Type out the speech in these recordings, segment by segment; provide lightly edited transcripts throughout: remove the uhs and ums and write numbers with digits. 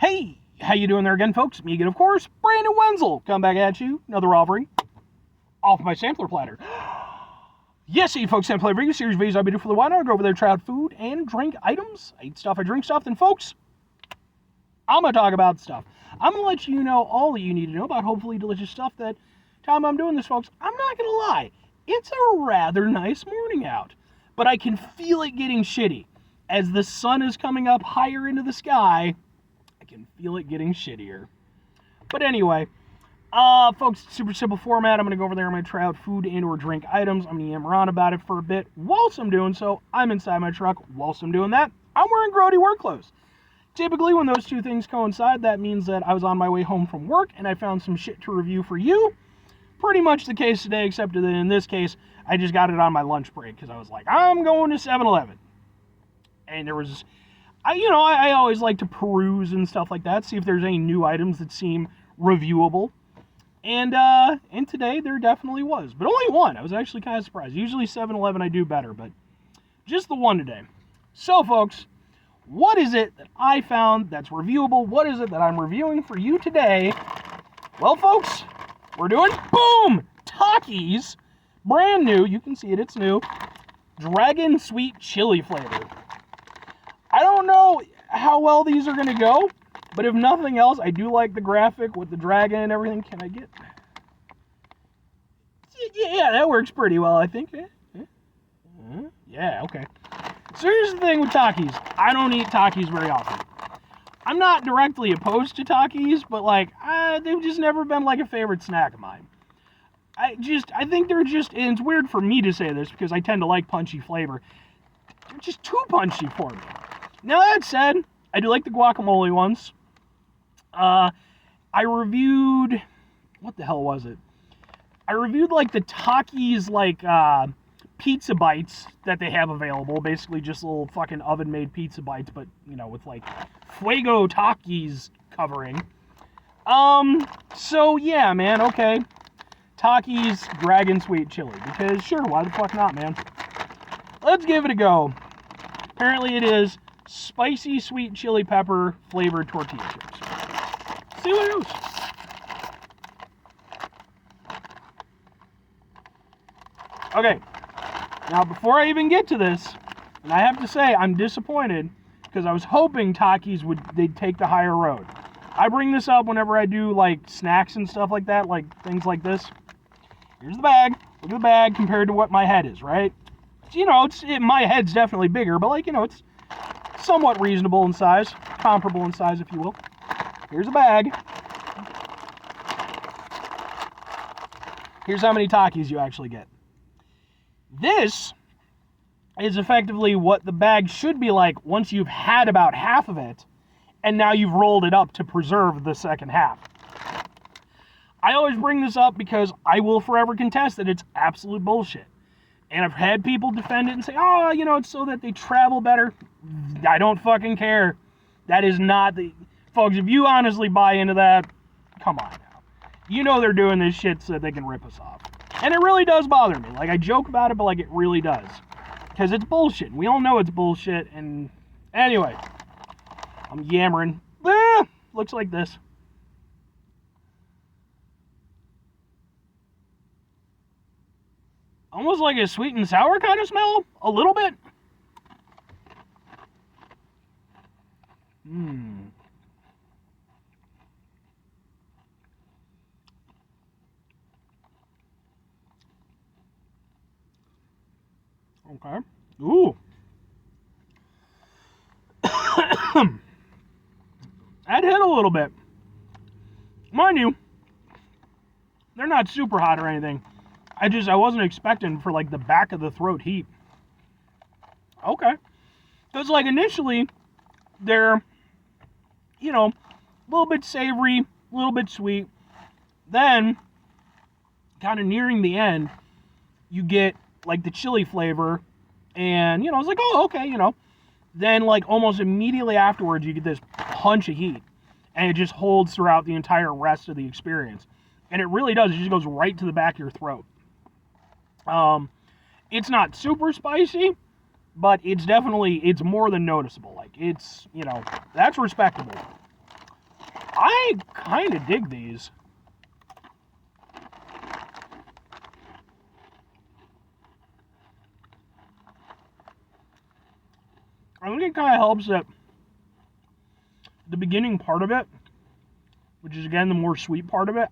Hey, how you doing there again, folks? Me again, of course, Brandon Wenzel. Come back at you, another offering off my sampler platter. Yes, you folks, sampler review series videos I'll be doing for the while. I'll go over there, try out food and drink items. I eat stuff, I drink stuff. Then, folks, I'm going to talk about stuff. I'm going to let you know all that you need to know about hopefully delicious stuff. That time I'm doing this, folks, I'm not going to lie. It's a rather nice morning out, but I can feel it getting shitty. As the sun is coming up higher into the sky, I can feel it getting shittier. But anyway, folks, super simple format. I'm going to go over there. I'm going to try out food and or drink items. I'm going to yammer on about it for a bit. Whilst I'm doing so, I'm inside my truck. Whilst I'm doing that, I'm wearing grody work clothes. Typically, when those two things coincide, that means that I was on my way home from work and I found some shit to review for you. Pretty much the case today, except that in this case, I just got it on my lunch break because I was like, I'm going to 7-Eleven. And there was, I always like to peruse and stuff like that, see if there's any new items that seem reviewable. And today there definitely was, but only one. I was actually kind of surprised. Usually 7-Eleven I do better, but just the one today. So, folks, what is it that I found that's reviewable? What is it that I'm reviewing for you today? Well, folks, we're doing, boom, Takis, brand new. You can see it, it's new. Dragon Sweet Chili flavor. I don't know how well these are going to go, but if nothing else, I do like the graphic with the dragon and everything. Can I get... Yeah, that works pretty well, I think. Yeah, okay. So here's the thing with Takis. I don't eat Takis very often. I'm not directly opposed to Takis, but, they've just never been, a favorite snack of mine. I think they're just... And it's weird for me to say this, because I tend to like punchy flavor. They're just too punchy for me. Now, that said, I do like the guacamole ones. I reviewed... What the hell was it? I reviewed, the Takis, pizza bites that they have available. Basically, just little fucking oven-made pizza bites, but, with, Fuego Takis covering. So, yeah, man, okay. Takis Dragon Sweet Chili, because, sure, why the fuck not, man? Let's give it a go. Apparently, it is spicy sweet chili pepper flavored tortilla chips. See what it is. Okay, now before I even get to this, and I have to say I'm disappointed because I was hoping Takis they'd take the higher road. I bring this up whenever I do snacks and stuff like that, things like this. Here's the bag. Look at the bag compared to what my head is, right? My head's definitely bigger, but it's somewhat reasonable in size, comparable in size, if you will. Here's a bag. Here's how many Takis you actually get. This is effectively what the bag should be like once you've had about half of it, and now you've rolled it up to preserve the second half. I always bring this up because I will forever contest that it's absolute bullshit. And I've had people defend it and say, it's so that they travel better. I don't fucking care. That is not the... Folks, if you honestly buy into that, come on now. They're doing this shit so that they can rip us off. And it really does bother me. I joke about it, but, it really does. Because it's bullshit. We all know it's bullshit, and... Anyway. I'm yammering. Looks like this. Almost like a sweet and sour kind of smell. A little bit. Okay. Ooh. That hit a little bit. Mind you, they're not super hot or anything. I wasn't expecting for, the back of the throat heat. Okay. Because, initially, they're, a little bit savory, a little bit sweet. Then, kind of nearing the end, you get, the chili flavor. And, I was like, oh, okay, Then, almost immediately afterwards, you get this punch of heat. And it just holds throughout the entire rest of the experience. And it really does. It just goes right to the back of your throat. It's not super spicy, but it's more than noticeable. It's, that's respectable. I kind of dig these. I think it kind of helps that the beginning part of it, which is again the more sweet part of it,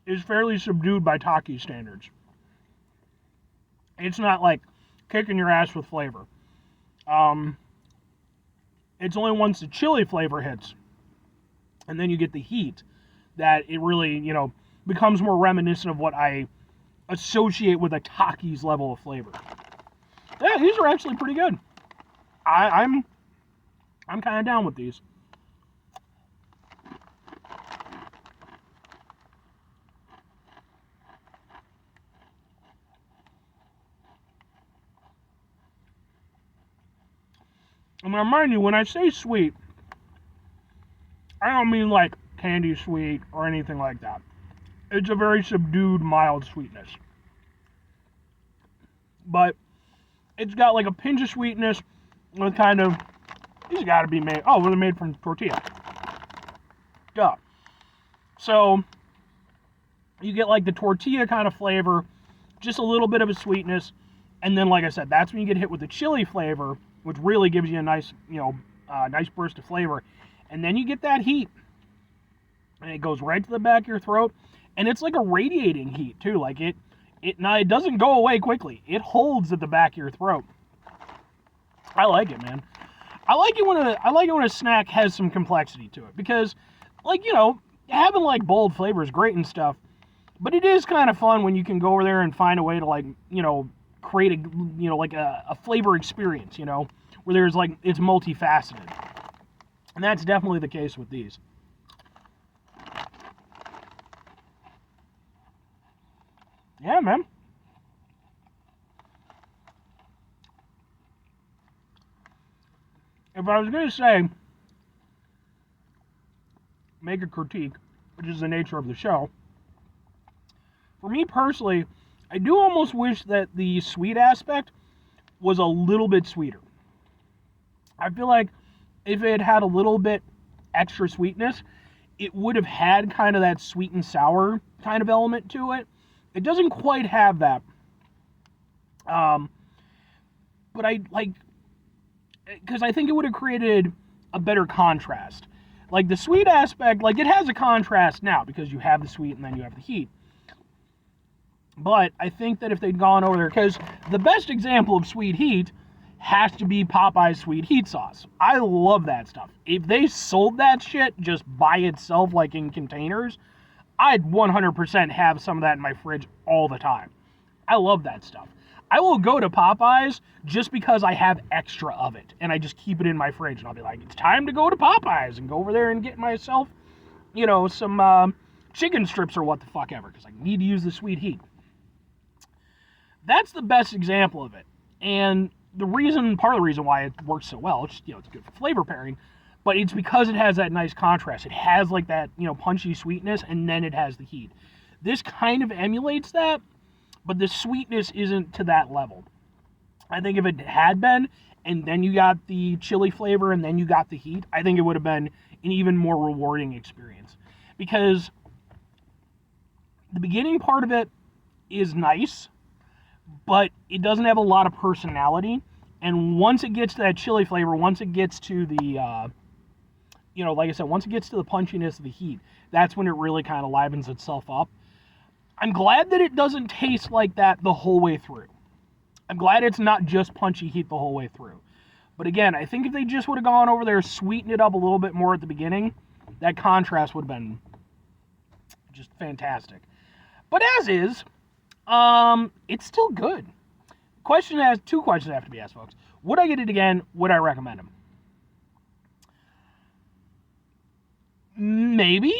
is fairly subdued by Takis standards. It's not like kicking your ass with flavor. It's only once the chili flavor hits, and then you get the heat, that it really, becomes more reminiscent of what I associate with a Takis level of flavor. Yeah, these are actually pretty good. I'm kind of down with these. I'm gonna remind you, when I say sweet, I don't mean like candy sweet or anything like that. It's a very subdued, mild sweetness. But it's got like a pinch of sweetness with kind of, these gotta be made, oh, well, they're made from tortilla. Duh. So, you get like the tortilla kind of flavor, just a little bit of a sweetness, and then like I said, that's when you get hit with the chili flavor, which really gives you a nice, nice burst of flavor. And then you get that heat. And it goes right to the back of your throat. And it's like a radiating heat, too. Like it doesn't go away quickly. It holds at the back of your throat. I like it, man. I like it when a snack has some complexity to it. Because, having like bold flavor is great and stuff. But it is kind of fun when you can go over there and find a way to create a flavor experience, where there's it's multifaceted. And that's definitely the case with these. Yeah, man. If I was going to say, make a critique, which is the nature of the show, for me personally, I do almost wish that the sweet aspect was a little bit sweeter. I feel like if it had a little bit extra sweetness, it would have had kind of that sweet and sour kind of element to it. It doesn't quite have that. But because I think it would have created a better contrast. Like the sweet aspect, it has a contrast now because you have the sweet and then you have the heat. But I think that if they'd gone over there, because the best example of sweet heat has to be Popeye's sweet heat sauce. I love that stuff. If they sold that shit just by itself, like in containers, I'd 100% have some of that in my fridge all the time. I love that stuff. I will go to Popeye's just because I have extra of it, and I just keep it in my fridge, and I'll be like, it's time to go to Popeye's and go over there and get myself, some chicken strips or what the fuck ever, because I need to use the sweet heat. That's the best example of it. And part of the reason why it works so well, it's good for flavor pairing, but it's because it has that nice contrast. It has that, punchy sweetness, and then it has the heat. This kind of emulates that, but the sweetness isn't to that level. I think if it had been, and then you got the chili flavor, and then you got the heat, I think it would have been an even more rewarding experience. Because the beginning part of it is nice, but it doesn't have a lot of personality. And once it gets to that chili flavor, once it gets to the, like I said, once it gets to the punchiness of the heat, that's when it really kind of livens itself up. I'm glad that it doesn't taste like that the whole way through. I'm glad it's not just punchy heat the whole way through. But again, I think if they just would have gone over there, sweetened it up a little bit more at the beginning, that contrast would have been just fantastic. But as is, it's still good. Two questions have to be asked, folks. Would I get it again? Would I recommend them? Maybe.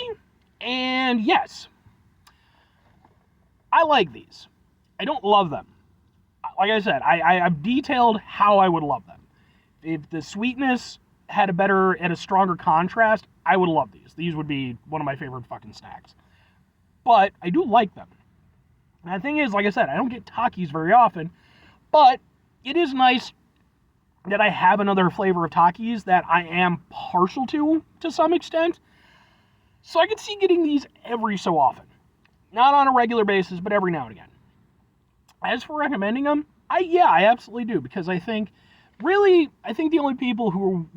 And yes. I like these. I don't love them. Like I said, I've detailed how I would love them. If the sweetness had a stronger contrast, I would love these. These would be one of my favorite fucking snacks. But I do like them. And the thing is, like I said, I don't get Takis very often, but it is nice that I have another flavor of Takis that I am partial to some extent. So I can see getting these every so often. Not on a regular basis, but every now and again. As for recommending them, I absolutely do, because I think the only people who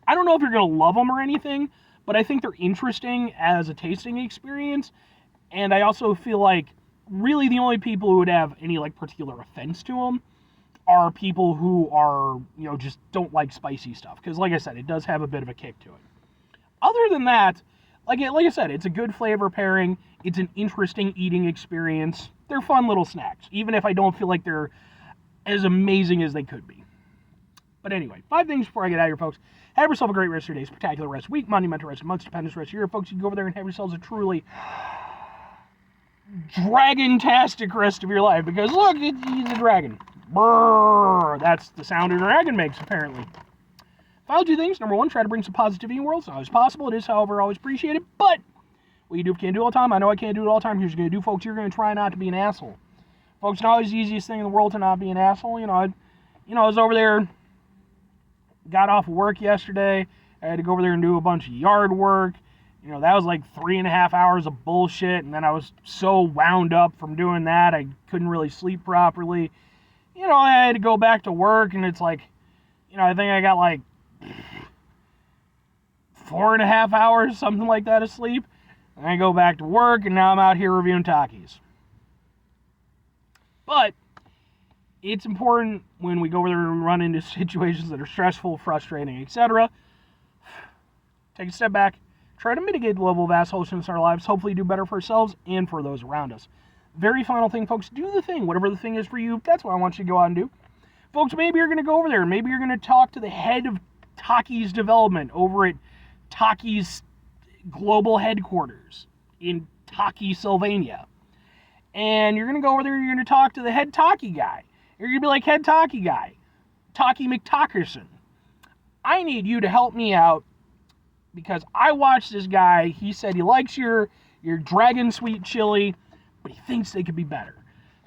I don't know if you're going to love them or anything, but I think they're interesting as a tasting experience, and I also feel like really the only people who would have any like particular offense to them are people who are, just don't like spicy stuff, because like I said, it does have a bit of a kick to it. Other than that, like I said, it's a good flavor pairing, it's an interesting eating experience, they're fun little snacks, even if I don't feel like they're as amazing as they could be. But anyway, 5 things before I get out of here, folks. Have yourself a great rest of your day, spectacular rest of the week, monumental rest of the month, stupendous rest of your year, folks. You can go over there and have yourselves a truly dragon-tastic rest of your life, because look, he's a dragon. Brrr, that's the sound a dragon makes, apparently. I'll do things. Number 1, try to bring some positivity in the world. It's not always possible. It is, however, always appreciated. But what you do if you can't do it all the time, I know I can't do it all the time. Here's what you're going to do, folks. You're going to try not to be an asshole. Folks, not always the easiest thing in the world to not be an asshole. I was over there, got off work yesterday. I had to go over there and do a bunch of yard work. That was like 3.5 hours of bullshit. And then I was so wound up from doing that, I couldn't really sleep properly. I had to go back to work, and it's like, I think I got like 4.5 hours, something like that, of sleep. And I go back to work, and now I'm out here reviewing Takis. But it's important when we go over there and run into situations that are stressful, frustrating, etc. Take a step back, try to mitigate the level of assholishness in our lives, hopefully do better for ourselves and for those around us. Very final thing, folks, do the thing. Whatever the thing is for you, that's what I want you to go out and do. Folks, maybe you're going to go over there. Maybe you're going to talk to the head of Takis development over at Takis global headquarters in Taki, Sylvania. And you're going to go over there and you're going to talk to the head Taki guy. You're going to be like, head Taki guy, Taki McTakerson, I need you to help me out because I watched this guy. He said he likes your dragon sweet chili, but he thinks they could be better.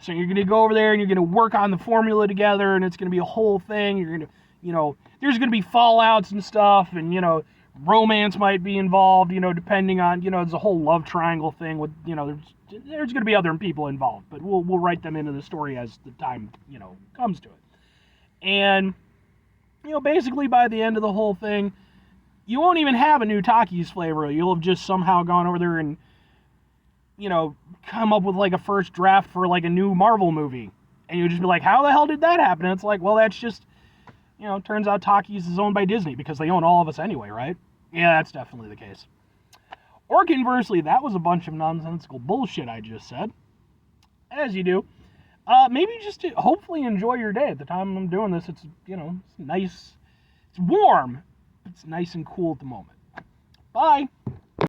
So you're going to go over there and you're going to work on the formula together, and it's going to be a whole thing. You're going to, there's going to be fallouts and stuff, and, romance might be involved, depending on, there's a whole love triangle thing with, there's going to be other people involved, but we'll write them into the story as the time, comes to it. And, basically by the end of the whole thing, you won't even have a new Takis flavor. You'll have just somehow gone over there and, come up with like a first draft for like a new Marvel movie. And you'll just be like, how the hell did that happen? And it's like, well, that's just, turns out Takis is owned by Disney because they own all of us anyway, right? Yeah, that's definitely the case. Or conversely, that was a bunch of nonsensical bullshit I just said. As you do. Maybe just to hopefully enjoy your day. At the time I'm doing this, it's, it's nice. It's warm. It's nice and cool at the moment. Bye.